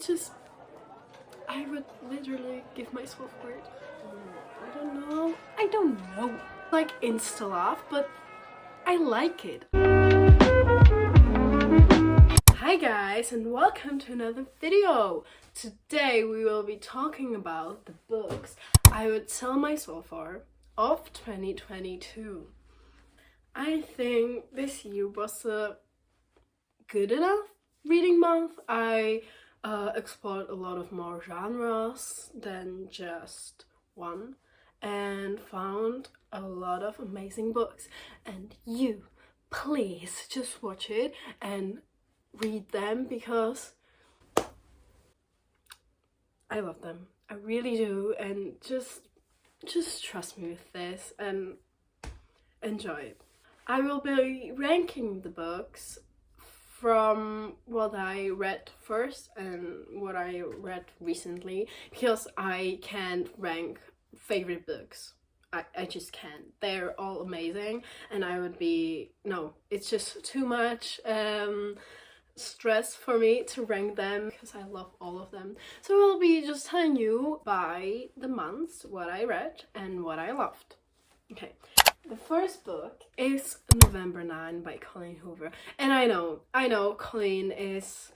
Just, I would literally give myself word. I don't know. Like insta love, but I like it. Hi guys, and welcome to another video. Today we will be talking about the books I would tell myself for of 2022. I think this year was a good enough reading month. I explored a lot of more genres than just one and found a lot of amazing books. And you, please just watch it and read them because I love them. I really do, and just trust me with this and enjoy it. I will be ranking the books from what I read first and what I read recently, because I can't rank favorite books. I just can't. They're all amazing, and I would be, no, it's just too much stress for me to rank them because I love all of them. So I'll be just telling you by the months what I read and what I loved. Okay. The first book is November 9 by Colleen Hoover. And I know Colleen is...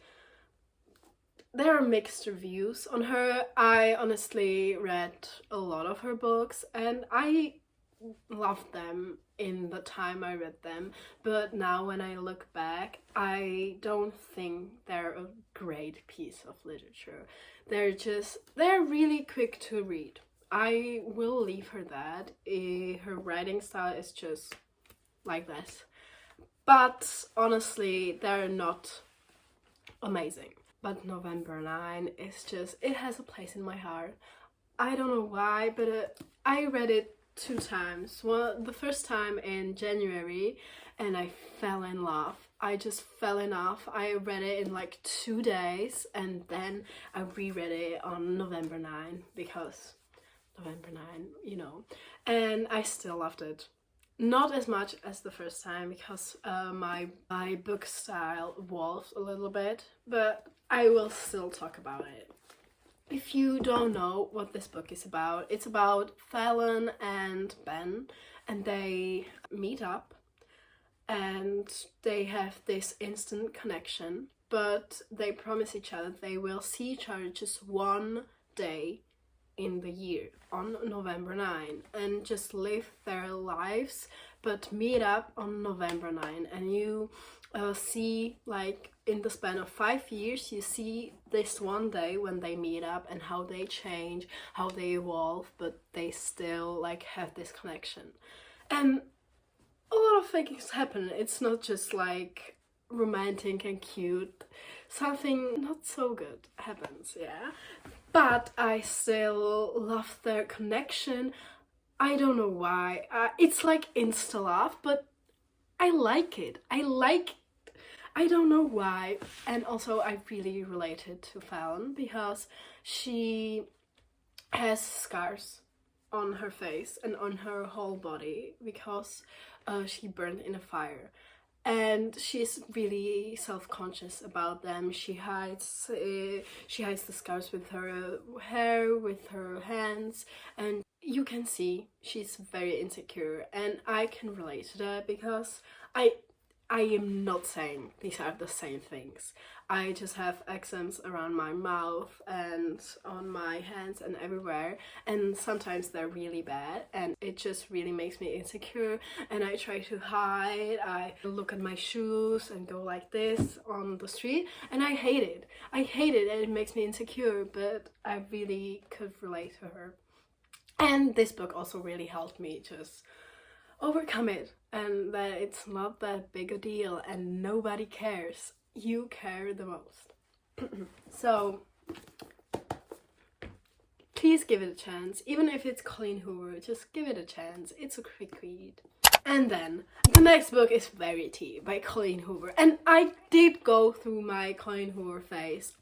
There are mixed reviews on her. I honestly read a lot of her books and I loved them in the time I read them. But now when I look back, I don't think they're a great piece of literature. They're really quick to read. I will leave her that. Her writing style is just like this. But honestly, they're not amazing. But November 9 is just, it has a place in my heart. I don't know why, but I read it 2 times. Well, the first time in January, and I fell in love. I just fell in love. I read it in like 2 days, and then I reread it on November 9 because November 9, you know, and I still loved it. Not as much as the first time because my book style evolved a little bit, but I will still talk about it. If you don't know what this book is about, it's about Fallon and Ben, and they meet up and they have this instant connection, but they promise each other they will see each other just one day in the year on November 9 and just live their lives, but meet up on November 9. And you see, like, in the span of 5 years, you see this one day when they meet up and how they change, how they evolve, but they still like have this connection. And a lot of things happen. It's not just like romantic and cute. Something not so good happens, yeah. But I still love their connection. I don't know why. It's like insta love, but I like it. I don't know why. And also I really related to Fallon because she has scars on her face and on her whole body because she burned in a fire. And she's really self-conscious about them. She hides the scars with her hair, with her hands, and you can see she's very insecure. And I can relate to that because I am not saying these are the same things. I just have eczema around my mouth and on my hands and everywhere, and sometimes they're really bad and it just really makes me insecure, and I try to hide. I look at my shoes and go like this on the street, and I hate it and it makes me insecure, but I really could relate to her. And this book also really helped me just overcome it, and that it's not that big a deal and nobody cares. You care the most. So please give it a chance. Even if it's Colleen Hoover, just give it a chance. It's a quick read. And then the next book is Verity by Colleen Hoover, and I did go through my Colleen Hoover phase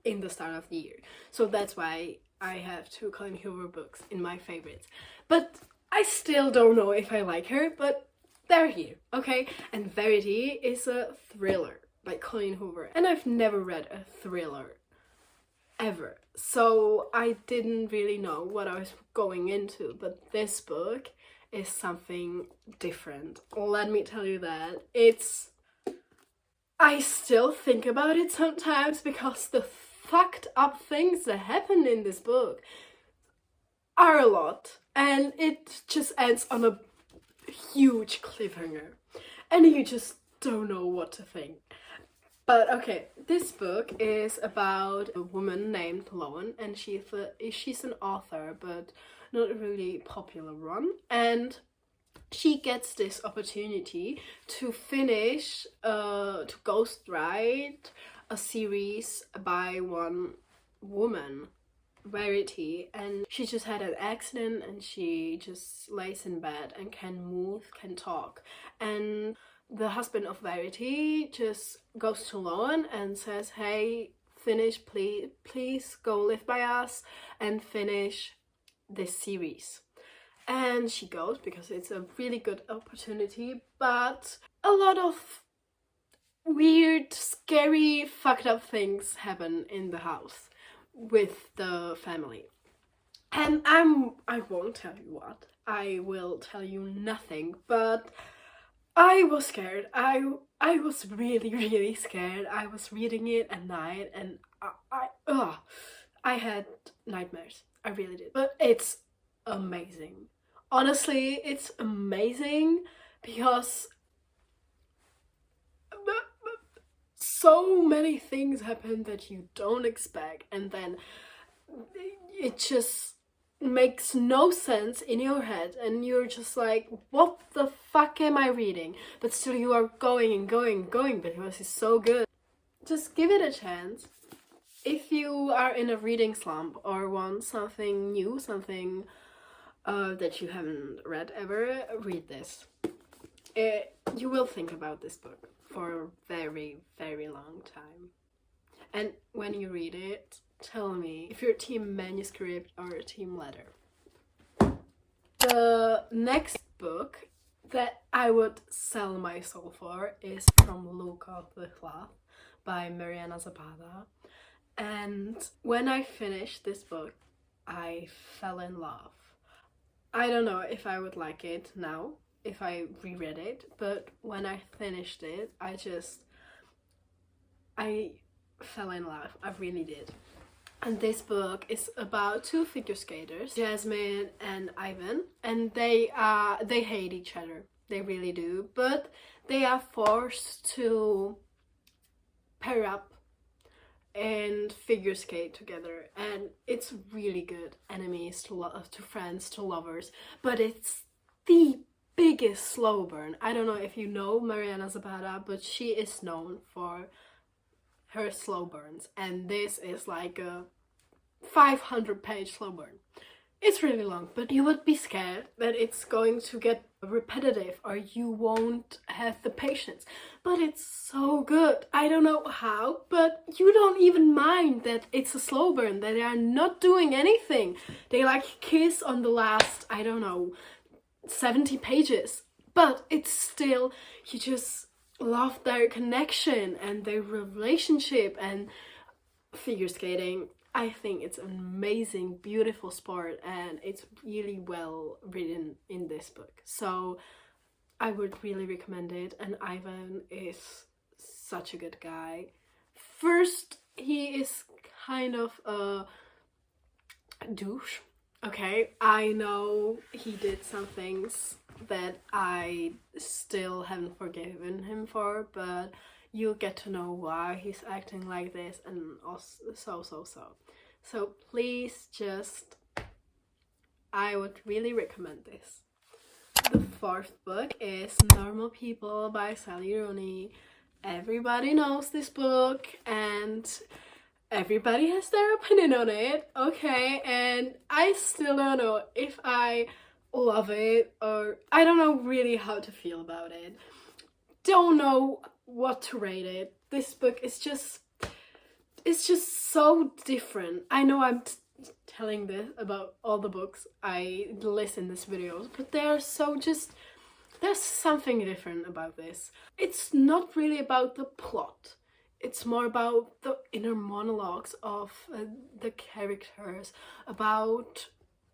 in the start of the year, so that's why I have 2 Colleen Hoover books in my favorites. But I still don't know if I like her, but they're here, okay? And Verity is a thriller by Colleen Hoover, and I've never read a thriller ever. So I didn't really know what I was going into, but this book is something different. Let me tell you that. I still think about it sometimes because the fucked up things that happen in this book are a lot, and it just ends on a huge cliffhanger, and you just don't know what to think. But okay, this book is about a woman named Lauren, and she's an author, but not a really popular one. And she gets this opportunity to finish, to ghostwrite a series by one woman, Verity, and she just had an accident and she just lays in bed and can move, can talk. And the husband of Verity just goes to Lauren and says, hey, finish, please go live by us and finish this series. And she goes because it's a really good opportunity, but a lot of weird, scary, fucked up things happen in the house with the family. And I won't tell you what. I will tell you nothing, but I was scared. I was really scared. I was reading it at night and I had nightmares. I really did. But it's amazing. Honestly, it's amazing because so many things happen that you don't expect, and then it just makes no sense in your head, and you're just like, what the fuck am I reading? But still you are going and going because it's so good. Just give it a chance. If you are in a reading slump or want something new, something that you haven't read ever, read this. You will think about this book for a very long time. And when you read it, tell me if you're team manuscript or team letter. The next book that I would sell my soul for is From Luca the Cloth by Mariana Zapata. And when I finished this book, I fell in love. I don't know if I would like it now, if I reread it, but when I finished it, I fell in love. I really did. And this book is about two figure skaters, Jasmine and Ivan, and they hate each other. They really do, but they are forced to pair up and figure skate together, and it's really good. Enemies to friends to lovers, but it's the biggest slow burn. I don't know if you know Mariana Zapata, but she is known for her slow burns, and this is like a 500-page slow burn. It's really long, but you would be scared that it's going to get repetitive or you won't have the patience. But it's so good. I don't know how, but you don't even mind that it's a slow burn, that they are not doing anything. They like kiss on the last, I don't know, 70 pages. But it's still, you just love their connection and their relationship. And figure skating, I think it's an amazing, beautiful sport, and it's really well written in this book. So I would really recommend it. And Ivan is such a good guy. First, he is kind of a douche. Okay, I know he did some things that I still haven't forgiven him for, but you'll get to know why he's acting like this, and also so please just, I would really recommend this. The fourth book is Normal People by Sally Rooney. Everybody knows this book and everybody has their opinion on it, okay, and I still don't know if I love it or I don't know really how to feel about it. Don't know what to rate it. This book is just, it's just so different. I know I'm telling this about all the books I list in this videos, but they are so just, there's something different about this. It's not really about the plot. it's more about the inner monologues of the characters, about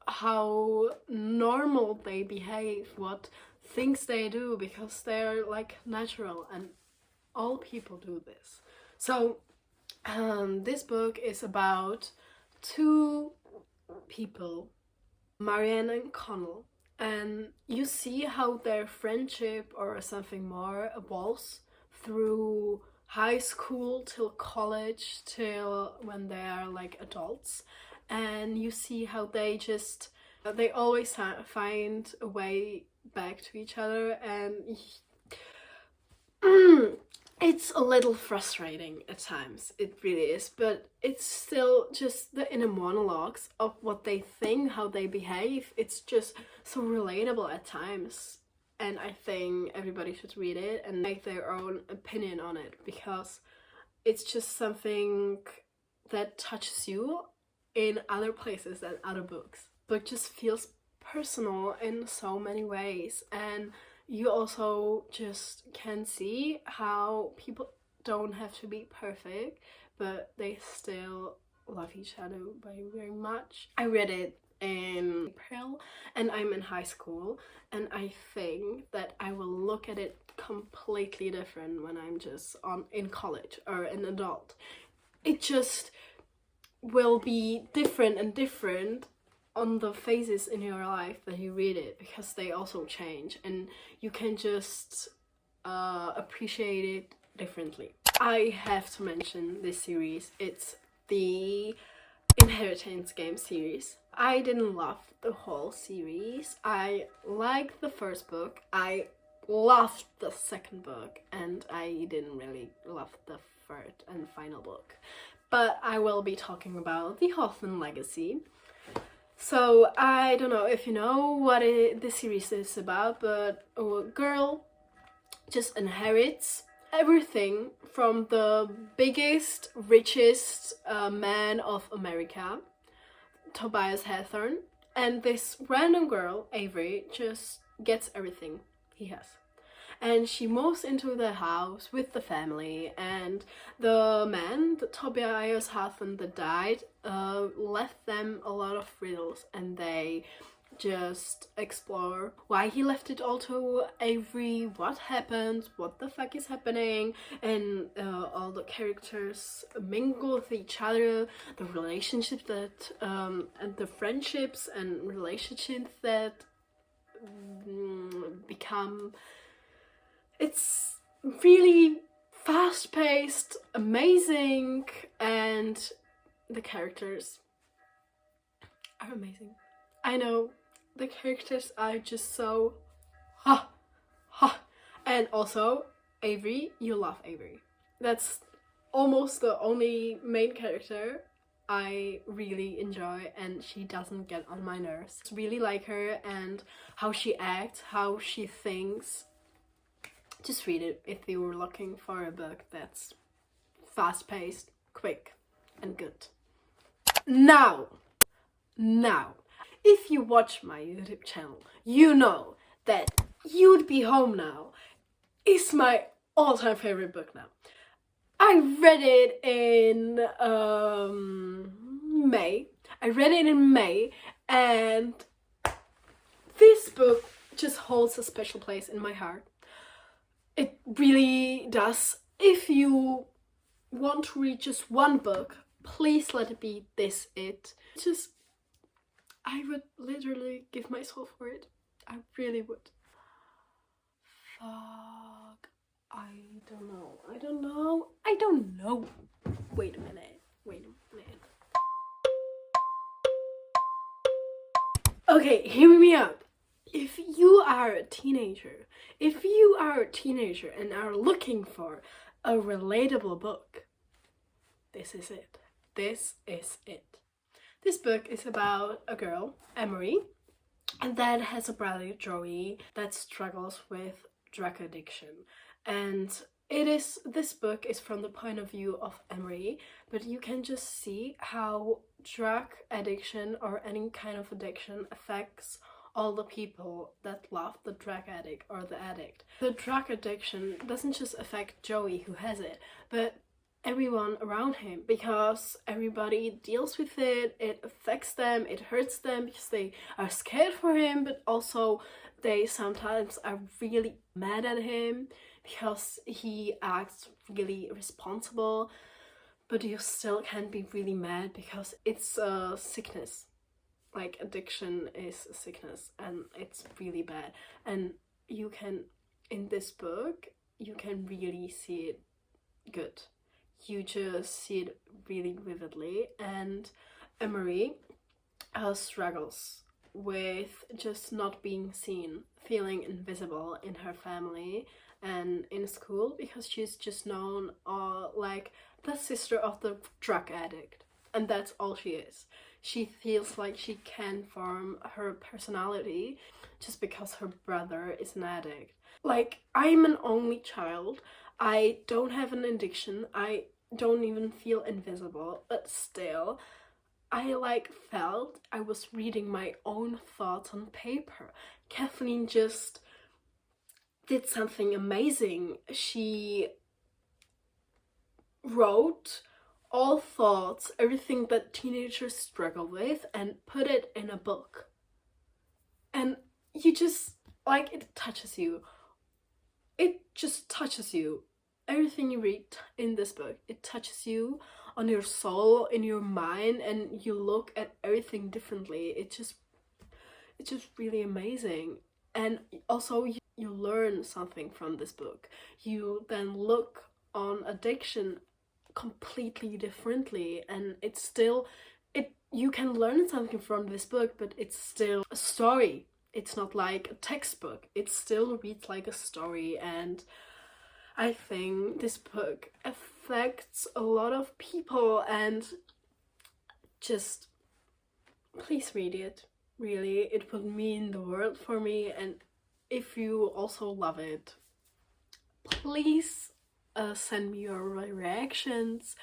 how normal they behave, what things they do, because they're like natural and all people do this. So this book is about two people, Marianne and Connell, and you see how their friendship or something more evolves through high school till college till when they are like adults, and you see how they always find a way back to each other, and it's a little frustrating at times, it really is, but it's still just the inner monologues of what they think, how they behave. It's just so relatable at times, and I think everybody should read it and make their own opinion on it, because it's just something that touches you in other places than other books. Book just feels personal in so many ways, and you also just can see how people don't have to be perfect, but they still love each other very, very much. I read it in April and I'm in high school, and I think that I will look at it completely different when I'm just in college or an adult. It just will be different and different on the phases in your life that you read it, because they also change and you can just appreciate it differently. I have to mention this series. It's the Inheritance Game series. I didn't love the whole series. I liked the first book, I loved the second book, and I didn't really love the third and final book. But I will be talking about the Hoffman Legacy. So I don't know if you know what the series is about, but a girl just inherits everything from the biggest, richest man of America, Tobias Hawthorne, and this random girl, Avery, just gets everything he has. And she moves into the house with the family, and the man, the Tobias Hawthorne that died, left them a lot of riddles, and they just explore why he left it all to Avery, what happened, what the fuck is happening, and all the characters mingle with each other, the relationships that and the friendships and relationships that become. It's really fast-paced, amazing, and the characters are amazing. I know, the characters are just so and also Avery, you love Avery. That's almost the only main character I really enjoy, and she doesn't get on my nerves. I really like her and how she acts, how she thinks. Just read it if you were looking for a book that's fast-paced, quick, and good. Now, if you watch my YouTube channel, you know that You'd Be Home Now is my all-time favorite book now. I read it in May. And this book just holds a special place in my heart. It really does. If you want to read just one book, please let it be this it. I would literally give my soul for it. I really would. Fuck. I don't know. Wait a minute. Okay, hear me out. If you are a teenager and are looking for a relatable book, this is it. This book is about a girl, Emery, and that has a brother, Joey, that struggles with drug addiction. And this book is from the point of view of Emery, but you can just see how drug addiction or any kind of addiction affects all the people that love the drug addict or the addict. The drug addiction doesn't just affect Joey, who has it, but everyone around him, because everybody deals with it. It affects them, it hurts them, because they are scared for him, but also they sometimes are really mad at him because he acts really irresponsible. But you still can be really mad because it's a sickness. Like, addiction is a sickness and it's really bad. And you can, in this book, you can really see it good. You just see it really vividly. And Emery struggles with just not being seen, feeling invisible in her family and in school, because she's just known like the sister of the drug addict, and that's all she is. She feels like she can form her personality just because her brother is an addict. Like, I'm an only child, I don't have an addiction, I don't even feel invisible, but still I felt I was reading my own thoughts on paper. Kathleen just did something amazing. She wrote all thoughts, everything that teenagers struggle with, and put it in a book. And you just, it touches you. It just touches you. Everything you read in this book, it touches you on your soul, in your mind, and you look at everything differently. It's just really amazing. And also you learn something from this book. You then look on addiction completely differently, and it's still, you can learn something from this book, but it's still a story. It's not like a textbook. It still reads like a story, and I think this book affects a lot of people, and just please read it. Really, it would mean the world for me. And if you also love it, please send me your reactions,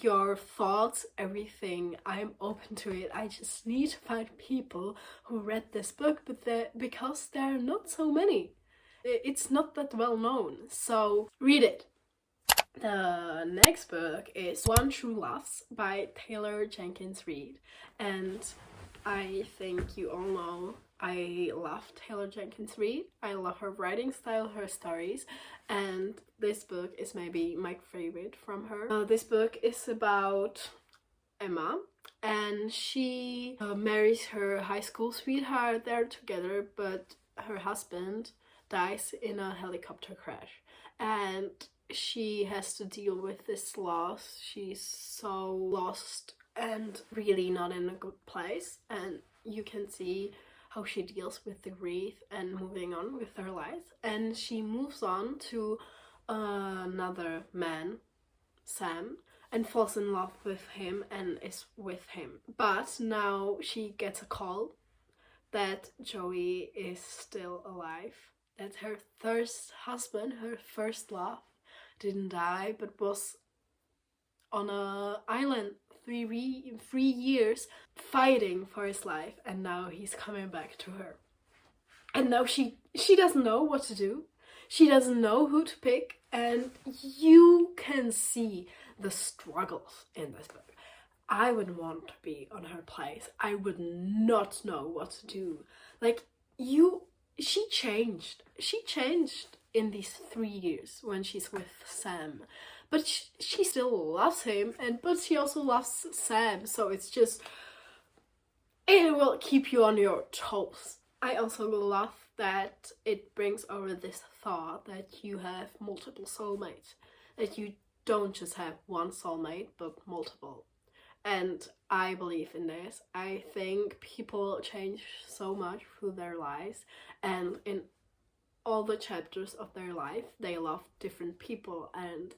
your thoughts, everything. I'm open to it. I just need to find people who read this book, but because there are not so many. It's not that well known, so read it. The next book is One True Loves by Taylor Jenkins Reid, and I think you all know I love Taylor Jenkins Reid. I love her writing style, her stories, and this book is maybe my favorite from her. This book is about Emma, and she marries her high school sweetheart. They're together, but her husband dies in a helicopter crash, and she has to deal with this loss. She's so lost and really not in a good place, and you can see how she deals with the grief and moving on with her life. And she moves on to another man, Sam, and falls in love with him and is with him. But now she gets a call that Joey is still alive, that her first husband, her first love, didn't die but was on an island 3 years fighting for his life, and now he's coming back to her. And now she doesn't know what to do. She doesn't know who to pick, and you can see the struggles in this book. I would want to be on her place. I would not know what to do. She changed. She changed in these 3 years when she's with Sam. But she still loves him, but she also loves Sam, so it's just, it will keep you on your toes. I also love that it brings over this thought that you have multiple soulmates, that you don't just have one soulmate, but multiple. And I believe in this. I think people change so much through their lives, and in all the chapters of their life, they love different people, and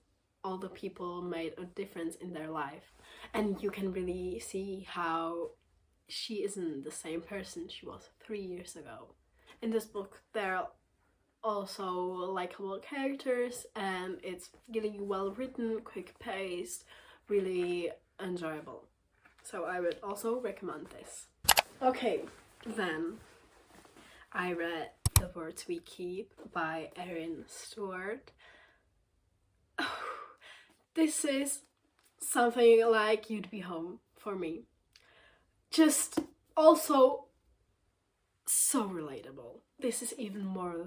all the people made a difference in their life. And you can really see how she isn't the same person she was 3 years ago. In this book, there are also likable characters, and it's really well written, quick paced, really enjoyable. So I would also recommend this. Okay, then I read The Words We Keep by Erin Stewart. This is something like You'd Be Home for me. Just also so relatable. This is even more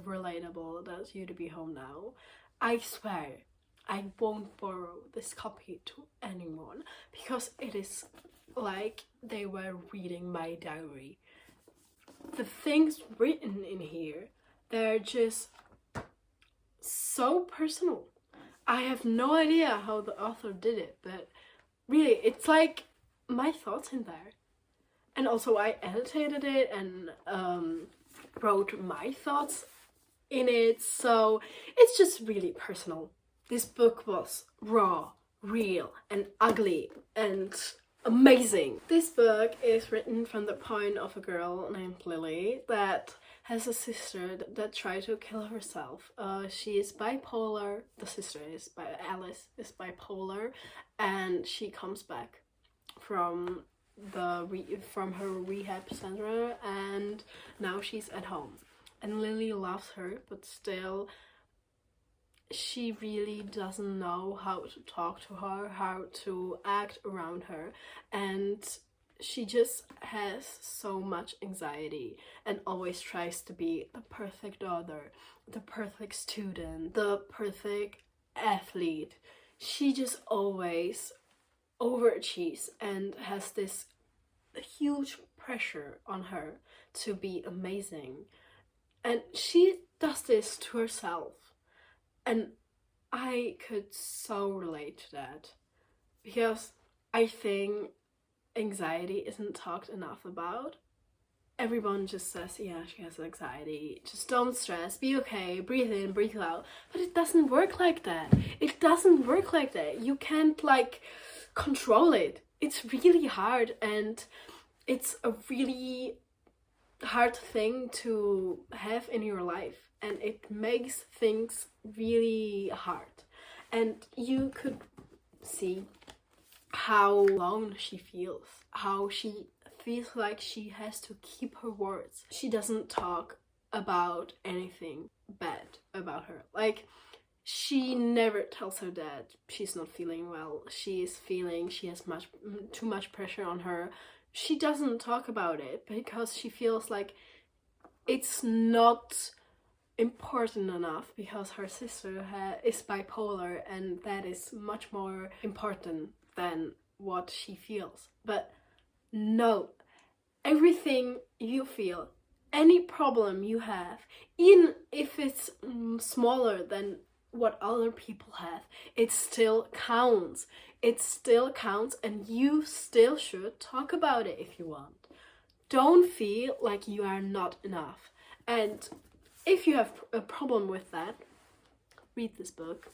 relatable than You'd Be Home now. I swear I won't borrow this copy to anyone because it is like they were reading my diary. The things written in here, they're just so personal. I have no idea how the author did it, but really, it's like my thoughts in there. And also I edited it and wrote my thoughts in it, so it's just really personal. This book was raw, real, and ugly, and amazing. This book is written from the point of a girl named Lily that has a sister that tried to kill herself. She is bipolar. The sister is Alice is bipolar, and she comes back from from her rehab center, and now she's at home. And Lily loves her, but still, she really doesn't know how to talk to her, how to act around her, and she just has so much anxiety and always tries to be the perfect daughter, the perfect student, the perfect athlete. She just always overachieves and has this huge pressure on her to be amazing. And she does this to herself. And I could so relate to that because I think anxiety isn't talked enough about. Everyone just says, yeah, she has anxiety, just don't stress, be okay, breathe in, breathe out. But it doesn't work like that. It doesn't work like that. You can't like control it. It's really hard, and it's a really hard thing to have in your life, and it makes things really hard. And you could see how alone she feels, how she feels like she has to keep her words. She doesn't talk about anything bad about her. Like, she never tells her dad she's not feeling well. She is feeling she has too much pressure on her. She doesn't talk about it because she feels like it's not important enough because her sister is bipolar, and that is much more important than what she feels. But no, everything you feel, any problem you have, even if it's smaller than what other people have, it still counts. It still counts, and you still should talk about it if you want. Don't feel like you are not enough. And if you have a problem with that, read this book.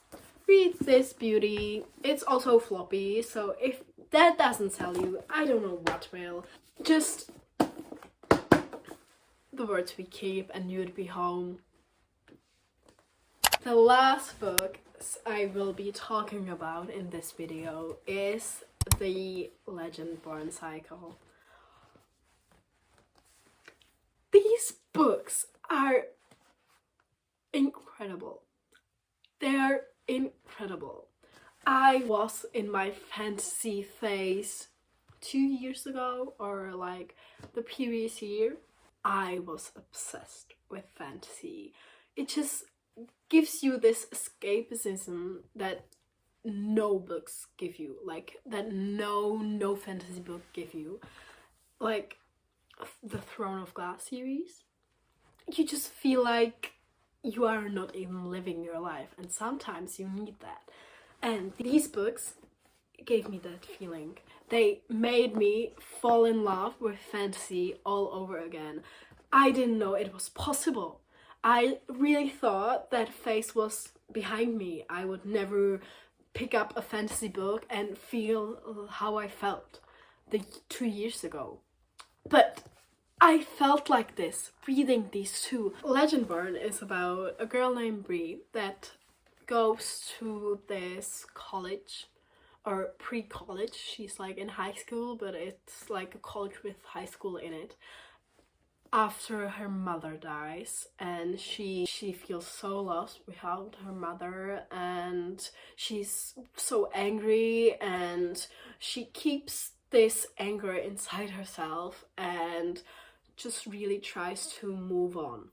Read this beauty. It's also floppy, so if that doesn't sell you, I don't know what will. Just The Words We Keep and You'd Be Home. The last book I will be talking about in this video is the Legendborn Cycle. These books are incredible. They are incredible. I was in my fantasy phase 2 years ago, or like the previous year. I was obsessed with fantasy. It just gives you this escapism that no books give you, like that no fantasy book give you. Like the Throne of Glass series, you just feel like you are not even living your life, and sometimes you need that. And these books gave me that feeling. They made me fall in love with fantasy all over again. I didn't know it was possible. I really thought that phase was behind me. I would never pick up a fantasy book and feel how I felt 2 years ago. But I felt like this reading these two. Legendborn is about a girl named Bree that goes to this college, or pre-college. She's like in high school, but it's like a college with high school in it. after her mother dies, and she feels so lost without her mother, and she's so angry, and she keeps this anger inside herself and just really tries to move on.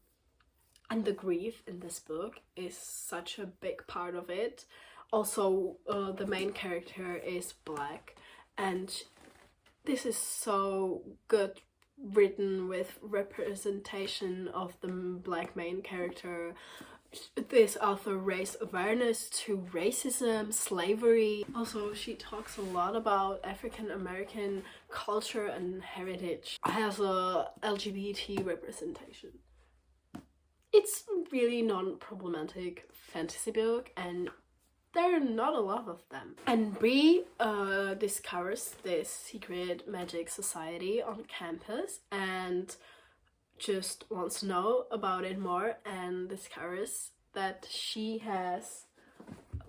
And the grief in this book is such a big part of it. Also, the main character is Black, and this is so good written with representation of the Black main character. This author raised awareness to racism, slavery. Also, she talks a lot about African American culture and heritage. Has a LGBT representation. It's really non-problematic fantasy book, and there are not a lot of them. And Bree discovers this secret magic society on campus and just wants to know about it more, and discovers that she has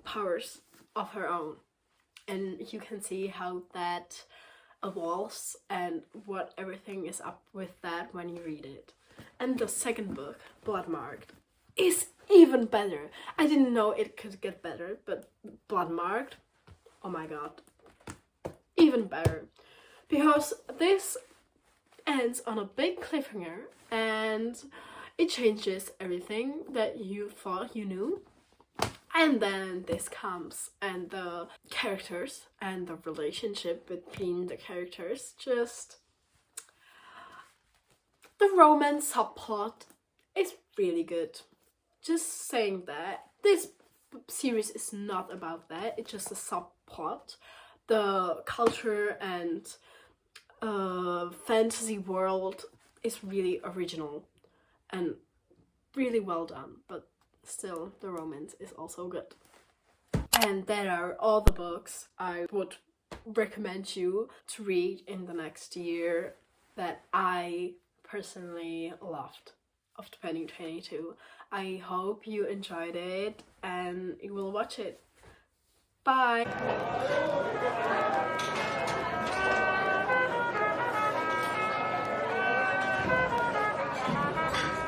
powers of her own. And you can see how that evolves and what everything is up with that when you read it. And the second book, Bloodmarked, is even better. I didn't know it could get better, but Bloodmarked, oh my god, even better. Because this ends on a big cliffhanger and it changes everything that you thought you knew. And then this comes, and the characters and the relationship between the characters, just the romance subplot is really good. Just saying that this series is not about that, it's just a subplot. The culture and fantasy world is really original and really well done, but still the romance is also good. And that are all the books I would recommend you to read in the next year that I personally loved of 2022. I hope you enjoyed it and you will watch it. Bye!